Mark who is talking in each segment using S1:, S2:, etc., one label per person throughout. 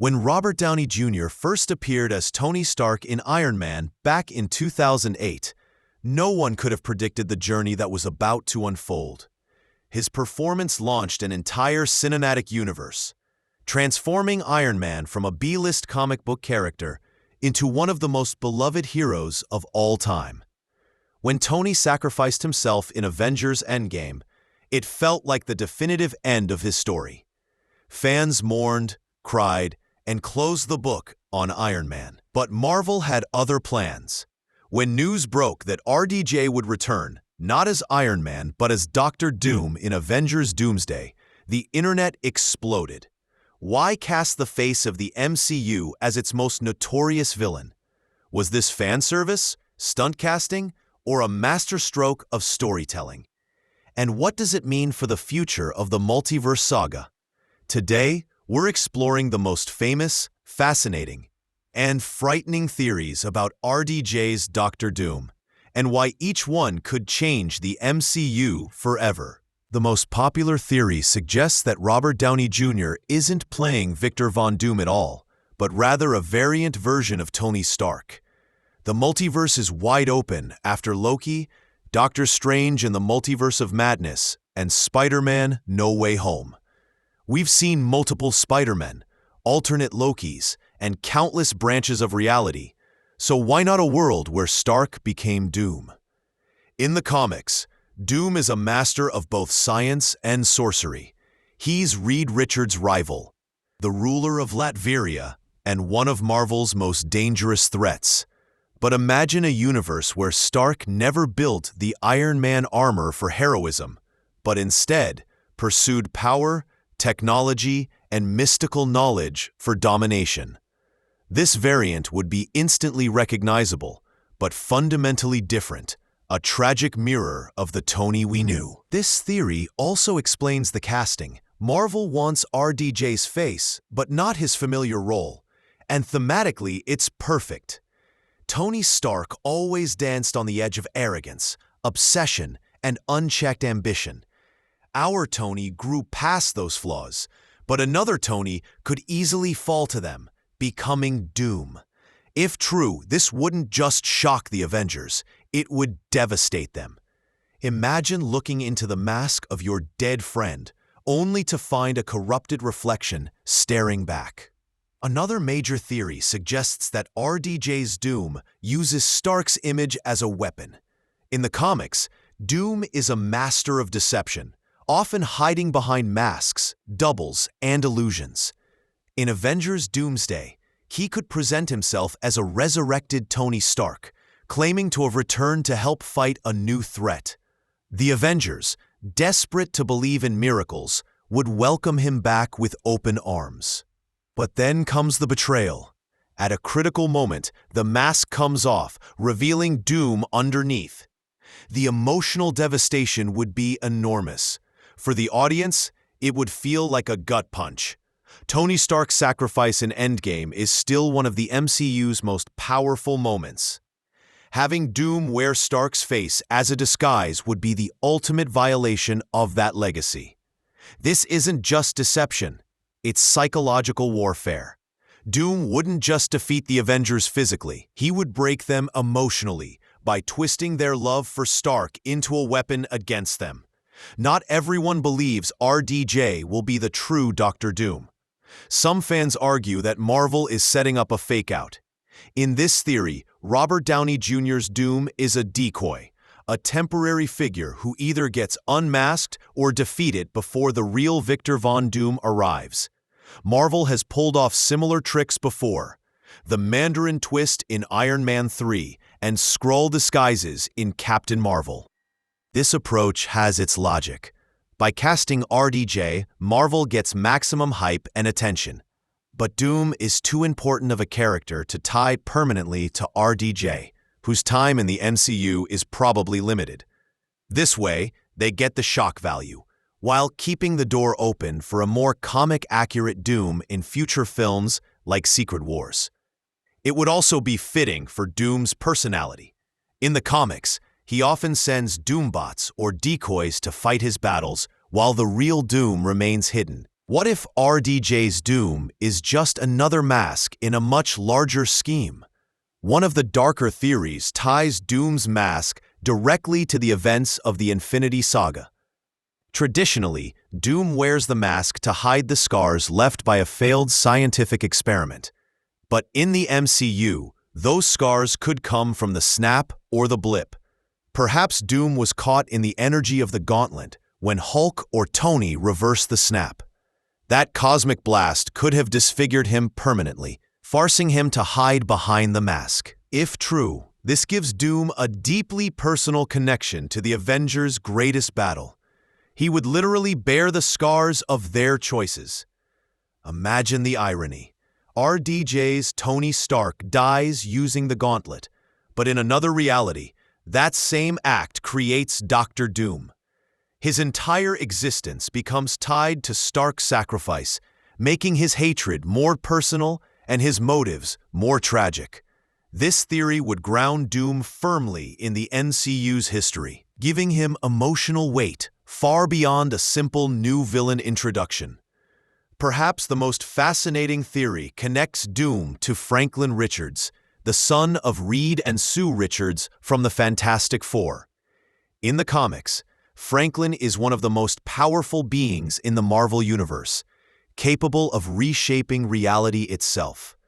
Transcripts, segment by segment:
S1: When Robert Downey Jr. first appeared as Tony Stark in Iron Man back in 2008, no one could have predicted the journey that was about to unfold. His performance launched an entire cinematic universe, transforming Iron Man from a B-list comic book character into one of the most beloved heroes of all time. When Tony sacrificed himself in Avengers Endgame, it felt like the definitive end of his story. Fans mourned, cried, and closed the book on Iron Man. But Marvel had other plans. When news broke that RDJ would return, not as Iron Man, but as Doctor Doom in Avengers Doomsday, the internet exploded. Why cast the face of the MCU as its most notorious villain? Was this fan service, stunt casting, or a masterstroke of storytelling? And what does it mean for the future of the multiverse saga? Today, we're exploring the most famous, fascinating, and frightening theories about RDJ's Doctor Doom, and why each one could change the MCU forever. The most popular theory suggests that Robert Downey Jr. isn't playing Victor Von Doom at all, but rather a variant version of Tony Stark. The multiverse is wide open after Loki, Doctor Strange in the Multiverse of Madness, and Spider-Man: No Way Home. We've seen multiple Spider-Men, alternate Lokis, and countless branches of reality, so why not a world where Stark became Doom? In the comics, Doom is a master of both science and sorcery. He's Reed Richards' rival, the ruler of Latveria, and one of Marvel's most dangerous threats. But imagine a universe where Stark never built the Iron Man armor for heroism, but instead pursued power, technology, and mystical knowledge for domination. This variant would be instantly recognizable, but fundamentally different, a tragic mirror of the Tony we knew. This theory also explains the casting. Marvel wants RDJ's face, but not his familiar role, and thematically it's perfect. Tony Stark always danced on the edge of arrogance, obsession, and unchecked ambition. Our Tony grew past those flaws, but another Tony could easily fall to them, becoming Doom. If true, this wouldn't just shock the Avengers, it would devastate them. Imagine looking into the mask of your dead friend, only to find a corrupted reflection staring back. Another major theory suggests that RDJ's Doom uses Stark's image as a weapon. In the comics, Doom is a master of deception, often hiding behind masks, doubles, and illusions. In Avengers Doomsday, he could present himself as a resurrected Tony Stark, claiming to have returned to help fight a new threat. The Avengers, desperate to believe in miracles, would welcome him back with open arms. But then comes the betrayal. At a critical moment, the mask comes off, revealing Doom underneath. The emotional devastation would be enormous. For the audience, it would feel like a gut punch. Tony Stark's sacrifice in Endgame is still one of the MCU's most powerful moments. Having Doom wear Stark's face as a disguise would be the ultimate violation of that legacy. This isn't just deception, it's psychological warfare. Doom wouldn't just defeat the Avengers physically, he would break them emotionally by twisting their love for Stark into a weapon against them. Not everyone believes RDJ will be the true Doctor Doom. Some fans argue that Marvel is setting up a fake-out. In this theory, Robert Downey Jr.'s Doom is a decoy, a temporary figure who either gets unmasked or defeated before the real Victor Von Doom arrives. Marvel has pulled off similar tricks before. The Mandarin twist in Iron Man 3 and Skrull disguises in Captain Marvel. This approach has its logic. By casting RDJ, Marvel gets maximum hype and attention. But Doom is too important of a character to tie permanently to RDJ, whose time in the MCU is probably limited. This way, they get the shock value, while keeping the door open for a more comic-accurate Doom in future films like Secret Wars. It would also be fitting for Doom's personality. In the comics, he often sends Doombots or decoys to fight his battles, while the real Doom remains hidden. What if RDJ's Doom is just another mask in a much larger scheme? One of the darker theories ties Doom's mask directly to the events of the Infinity Saga. Traditionally, Doom wears the mask to hide the scars left by a failed scientific experiment. But in the MCU, those scars could come from the snap or the blip. Perhaps Doom was caught in the energy of the gauntlet when Hulk or Tony reversed the snap. That cosmic blast could have disfigured him permanently, forcing him to hide behind the mask. If true, this gives Doom a deeply personal connection to the Avengers' greatest battle. He would literally bear the scars of their choices. Imagine the irony. RDJ's Tony Stark dies using the gauntlet, but in another reality, that same act creates Dr. Doom. His entire existence becomes tied to Stark's sacrifice, making his hatred more personal and his motives more tragic. This theory would ground Doom firmly in the MCU's history, giving him emotional weight far beyond a simple new villain introduction. Perhaps the most fascinating theory connects Doom to Franklin Richards, the son of Reed and Sue Richards from the Fantastic Four. In the comics, Franklin is one of the most powerful beings in the Marvel Universe, capable of reshaping reality itself.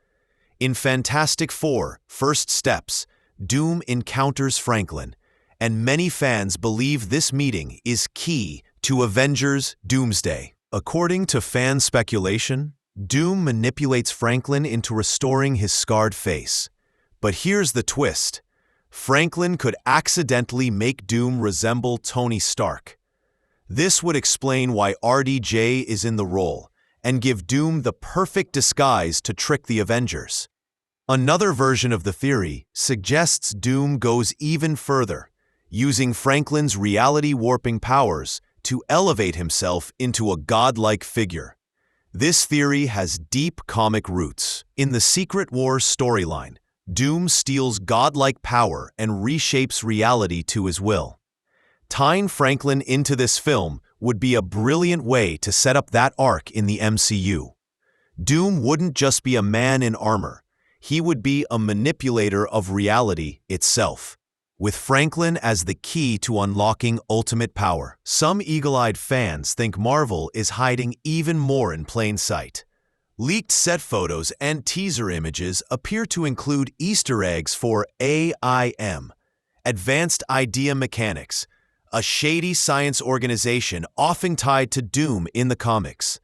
S1: In Fantastic Four: First Steps, Doom encounters Franklin, and many fans believe this meeting is key to Avengers: Doomsday. According to fan speculation, Doom manipulates Franklin into restoring his scarred face. But here's the twist. Franklin could accidentally make Doom resemble Tony Stark. This would explain why RDJ is in the role and give Doom the perfect disguise to trick the Avengers. Another version of the theory suggests Doom goes even further, using Franklin's reality-warping powers to elevate himself into a godlike figure. This theory has deep comic roots. In the Secret Wars storyline, Doom steals godlike power and reshapes reality to his will. Tying Franklin into this film would be a brilliant way to set up that arc in the MCU. Doom wouldn't just be a man in armor, he would be a manipulator of reality itself, with Franklin as the key to unlocking ultimate power. Some eagle-eyed fans think Marvel is hiding even more in plain sight. Leaked set photos and teaser images appear to include Easter eggs for AIM, Advanced Idea Mechanics, a shady science organization often tied to Doom in the comics.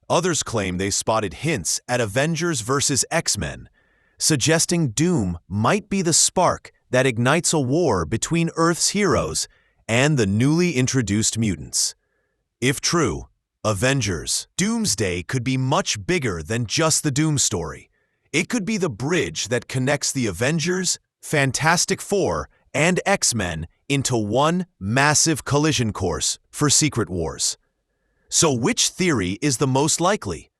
S1: Others claim they spotted hints at Avengers vs. X-Men, suggesting Doom might be the spark that ignites a war between Earth's heroes and the newly introduced mutants. If true, Avengers: Doomsday could be much bigger than just the Doom story. It could be the bridge that connects the Avengers, Fantastic Four, and X-Men into one massive collision course for Secret Wars. So which theory is the most likely?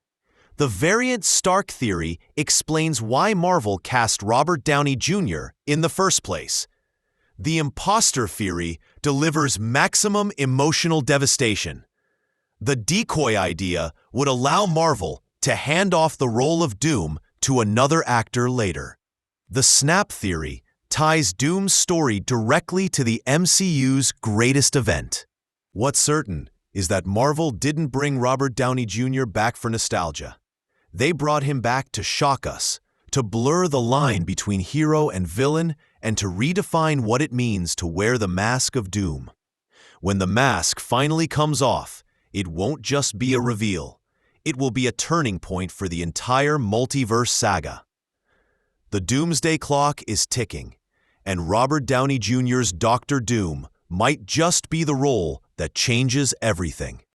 S1: The variant Stark theory explains why Marvel cast Robert Downey Jr. in the first place. The imposter theory delivers maximum emotional devastation. The decoy idea would allow Marvel to hand off the role of Doom to another actor later. The snap theory ties Doom's story directly to the MCU's greatest event. What's certain is that Marvel didn't bring Robert Downey Jr. back for nostalgia. They brought him back to shock us, to blur the line between hero and villain, and to redefine what it means to wear the mask of Doom. When the mask finally comes off, it won't just be a reveal. It will be a turning point for the entire multiverse saga. The Doomsday clock is ticking, and Robert Downey Jr.'s Dr. Doom might just be the role that changes everything.